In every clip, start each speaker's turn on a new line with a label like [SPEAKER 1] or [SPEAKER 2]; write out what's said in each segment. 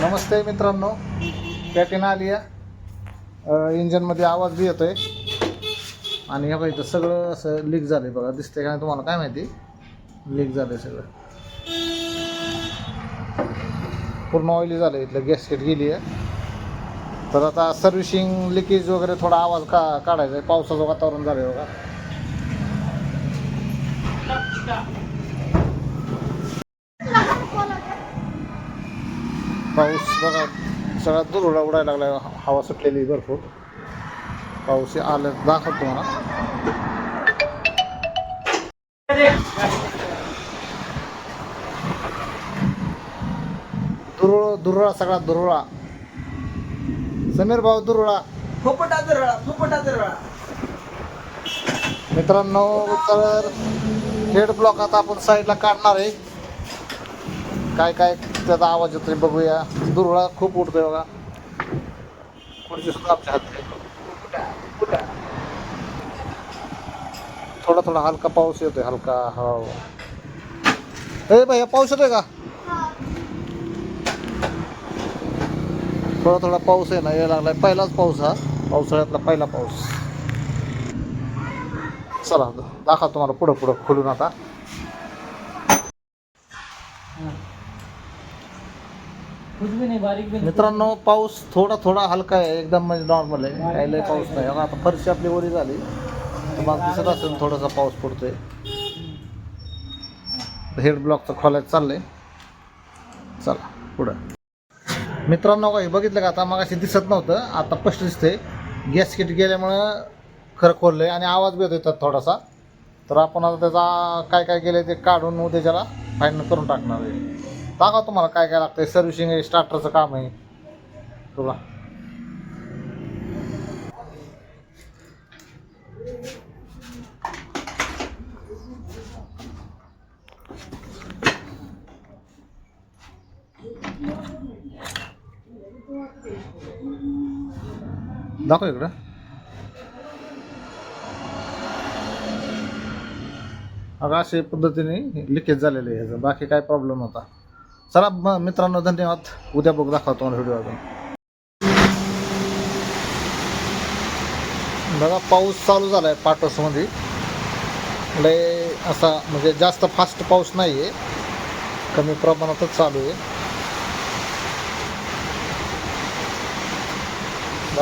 [SPEAKER 1] नमस्ते मित्रांनो, पॅटिन आली आहे. इंजनमध्ये आवाज बी येतोय आणि हे बघा इथं सगळं असं लीक झालं बघा. दिसतंय का तुम्हाला काय माहिती? लीक झालं सगळं, पूर्ण ऑइली झालं. इथलं गॅसकेट गेली आहे. तर आता सर्व्हिसिंग लिकेज वगैरे थोडा आवाज काढायचा आहे. पावसाचं वातावरण झालं बघा. पाऊस बघा सगळा दुरडा उडायला लागला. हवा सुटलेली भरपूर. पाऊस आलं दाखवतो तुम्हाला. दुरळा सगळा दुरळा. समीर भाऊ दुरळा,
[SPEAKER 2] फुफटा दुरळा.
[SPEAKER 1] मित्रांनो. तर हेड ब्लॉक आता आपण साईडला काढणार आहे. काय काय त्याचा आवाज येतोय बघूया. दुरळा खूप उडतोय बघा. खुर्ची सुद्धा आमच्या हात. थोडा थोडा हलका पाऊस येतोय, हलका. हो ए भैया, पाऊस येतोय का? थोडा थोडा पाऊस आहे ना, यायला लागलाय. पहिलाच पाऊस हा, पावसाळ्यातला पहिला पाऊस. चला दाखवा तुम्हाला पुढं पुढं खोलून आता. मित्रांनो, पाऊस थोडा थोडा हलका आहे, एकदम म्हणजे नॉर्मल आहे. काही लय पाऊस नाही. आता फरशी आपली वरी झाली, तुम्हाला दिसत असेल थोडासा पाऊस पडतोय. हेड ब्लॉकचं खोलायचं चाललंय. चला पुढं. मित्रांनो, काही बघितलं का? आता मगाशी दिसत नव्हतं, आता स्पष्ट दिसतंय. गॅसकेट गेल्यामुळं खरं खोललंय आणि आवाज बी येतोय थोडासा. तर आपण आता त्याचा काय काय केलंय ते काढून उद्या त्याला फायनल करून टाकणार आहे. दाखवा तुम्हाला काय काय लागतंय. सर्व्हिसिंग आहे, स्टार्टरचं काम आहे तुला. दाखव इकडं. अगं अशा पद्धतीने लिकेज झालेलं आहे ह्याचं. बाकी काय प्रॉब्लेम नव्हता. चला मित्रांनो, धन्यवाद. उद्या बघ दाखवा तुम्हाला व्हिडिओ अजून. बघा पाऊस चालू झाला आहे पाटोसमध्ये. लय असा म्हणजे जास्त फास्ट पाऊस नाही आहे, कमी प्रमाणातच चालू आहे.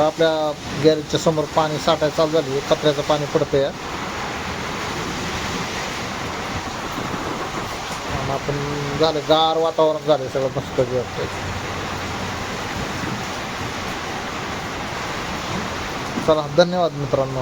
[SPEAKER 1] आपल्या गॅरेजच्या समोर पाणी साठायला चालू झाली आहे. कचऱ्याचं पाणी पडतंय. आपण झालं गार वातावरण झालं, सगळं मस्त वाटतंय. चला धन्यवाद मित्रांनो.